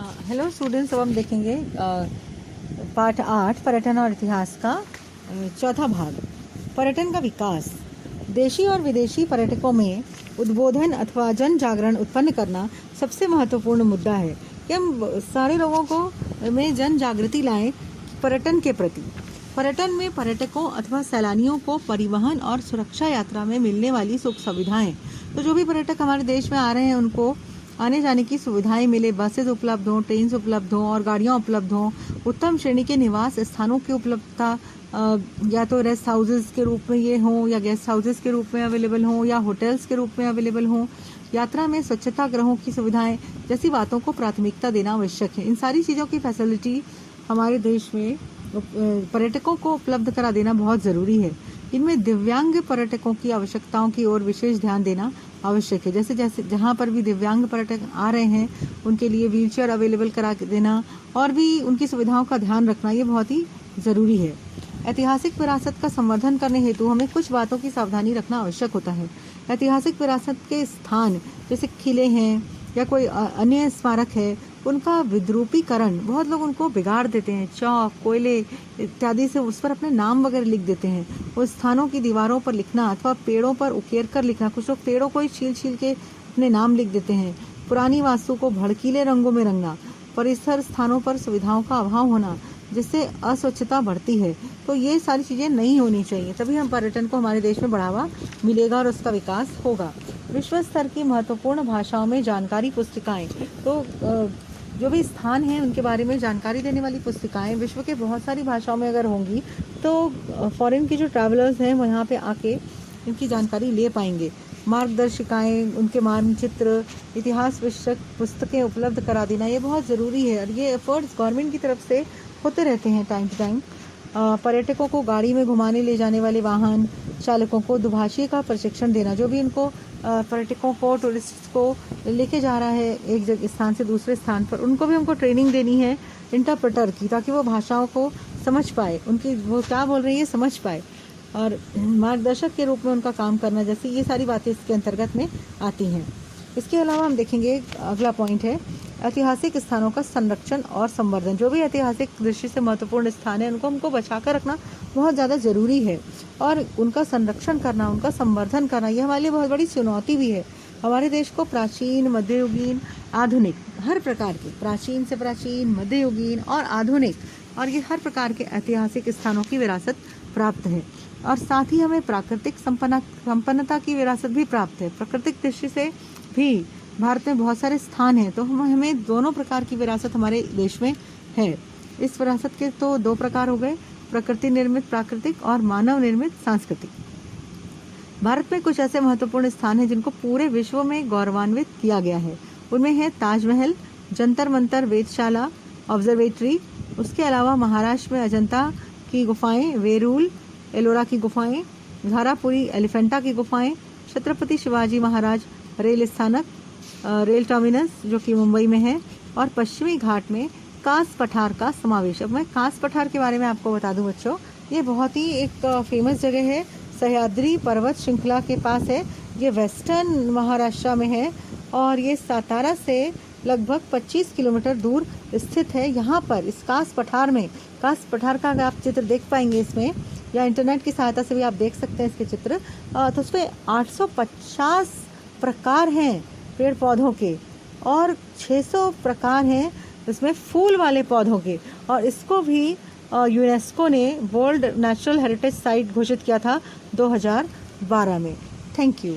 Hello students, अब हम देखेंगे पाठ 8 पर्यटन और इतिहास का चौथा भाग, पर्यटन का विकास। देशी और विदेशी पर्यटकों में उद्बोधन अथवा जन जागरण उत्पन्न करना सबसे महत्वपूर्ण मुद्दा है कि हम सारे लोगों को में जन जागृति लाएं पर्यटन के प्रति। पर्यटन में पर्यटकों अथवा सैलानियों को परिवहन और सुरक्षा यात्रा में मिलने वाली सुख सुविधाएं, तो जो भी पर्यटक हमारे देश में आ रहे हैं उनको आने जाने की सुविधाएं मिले, बसेज उपलब्ध हों, ट्रेन उपलब्ध हों और गाड़ियां उपलब्ध हों, उत्तम श्रेणी के निवास स्थानों की उपलब्धता, या तो रेस्ट हाउसेस के रूप में ये हों या गेस्ट हाउसेस के रूप में अवेलेबल हों या होटल्स के रूप में अवेलेबल हों, यात्रा में स्वच्छता गृहों की सुविधाएं जैसी बातों को प्राथमिकता देना आवश्यक है। इन सारी चीज़ों की फैसिलिटी हमारे देश में पर्यटकों को उपलब्ध करा देना बहुत ज़रूरी है। इनमें दिव्यांग पर्यटकों की आवश्यकताओं की ओर विशेष ध्यान देना आवश्यक है। जैसे जैसे जहाँ पर भी दिव्यांग पर्यटक आ रहे हैं उनके लिए व्हीलचेयर अवेलेबल करा देना और भी उनकी सुविधाओं का ध्यान रखना ये बहुत ही ज़रूरी है। ऐतिहासिक विरासत का संवर्धन करने हेतु हमें कुछ बातों की सावधानी रखना आवश्यक होता है। ऐतिहासिक विरासत के स्थान जैसे किले हैं या कोई अन्य स्मारक है, उनका विद्रूपीकरण, बहुत लोग उनको बिगाड़ देते हैं, चौक, कोयले इत्यादि से उस पर अपने नाम वगैरह लिख देते हैं। उस स्थानों की दीवारों पर लिखना अथवा पेड़ों पर उकेर कर लिखना, कुछ लोग पेड़ों को ही छील छील के अपने नाम लिख देते हैं। पुरानी वास्तु को भड़कीले रंगों में रंगना, परिसर स्थानों पर सुविधाओं का अभाव होना जिससे अस्वच्छता बढ़ती है, तो ये सारी चीज़ें नहीं होनी चाहिए। तभी हम पर्यटन को हमारे देश में बढ़ावा मिलेगा और उसका विकास होगा। विश्व स्तर की महत्वपूर्ण भाषाओं में जानकारी पुस्तिकाएं, तो जो भी स्थान हैं उनके बारे में जानकारी देने वाली पुस्तिकाएं विश्व के बहुत सारी भाषाओं में अगर होंगी तो फॉरेन के जो ट्रैवलर्स हैं वो यहाँ पे आके इनकी जानकारी ले पाएंगे। मार्गदर्शिकाएं, उनके मानचित्र, इतिहास विषयक पुस्तकें उपलब्ध करा देना ये बहुत ज़रूरी है और ये एफर्ट्स गवर्नमेंट की तरफ से होते रहते हैं टाइम टू टाइम। पर्यटकों को गाड़ी में घुमाने ले जाने वाले वाहन चालकों को दुभाषी का प्रशिक्षण देना, जो भी इनको पर्यटकों को, टूरिस्ट को लेके जा रहा है एक जगह स्थान से दूसरे स्थान पर, उनको भी हमको ट्रेनिंग देनी है इंटरप्रेटर की, ताकि वो भाषाओं को समझ पाए, उनकी वो क्या बोल रही है समझ पाए, और मार्गदर्शक के रूप में उनका काम करना, जैसे ये सारी बातें इसके अंतर्गत में आती हैं। इसके अलावा हम देखेंगे अगला पॉइंट है ऐतिहासिक स्थानों का संरक्षण और संवर्धन। जो भी ऐतिहासिक दृष्टि से महत्वपूर्ण स्थान है उनको हमको बचा कर रखना बहुत ज़्यादा ज़रूरी है और उनका संरक्षण करना, उनका संवर्धन करना ये हमारे लिए बहुत बड़ी चुनौती भी है। हमारे देश को प्राचीन, मध्ययुगीन, आधुनिक, हर प्रकार के, प्राचीन से प्राचीन, मध्ययुगीन और आधुनिक, और ये हर प्रकार के ऐतिहासिक स्थानों की विरासत प्राप्त है और साथ ही हमें प्राकृतिक संपन्नता की विरासत भी प्राप्त है। प्राकृतिक दृष्टि से भी भारत में बहुत सारे स्थान हैं, तो हमें दोनों प्रकार की विरासत हमारे देश में है। इस विरासत के तो दो प्रकार हो गए, प्रकृति निर्मित प्राकृतिक और मानव निर्मित सांस्कृतिक। भारत में कुछ ऐसे महत्वपूर्ण स्थान हैं जिनको पूरे विश्व में गौरवान्वित किया गया है। उनमें है ताजमहल, जंतर मंतर, वेधशाला, ऑब्जर्वेटरी। उसके अलावा महाराष्ट्र में अजंता की गुफाएं, वेरूल, एलोरा की गुफाएं, घारापुरी एलिफेंटा की गुफाएं, छत्रपति शिवाजी महाराज रेल स्थानक, रेल टर्मिनस जो कि मुंबई में है, और पश्चिमी घाट में कास पठार का समावेश। अब मैं कास पठार के बारे में आपको बता दूं बच्चों, ये बहुत ही एक फेमस जगह है, सह्याद्री पर्वत श्रृंखला के पास है। ये वेस्टर्न महाराष्ट्र में है और ये सातारा से लगभग 25 किलोमीटर दूर स्थित है। यहाँ पर इस कास पठार में, कास पठार का अगर आप चित्र देख पाएंगे इसमें, या इंटरनेट की सहायता से भी आप देख सकते हैं इसके चित्र, तो उसमें 850 प्रकार हैं पेड़ पौधों के और 600 प्रकार हैं इसमें फूल वाले पौधों के, और इसको भी यूनेस्को ने वर्ल्ड नेचुरल हेरिटेज साइट घोषित किया था 2012 में। Thank you.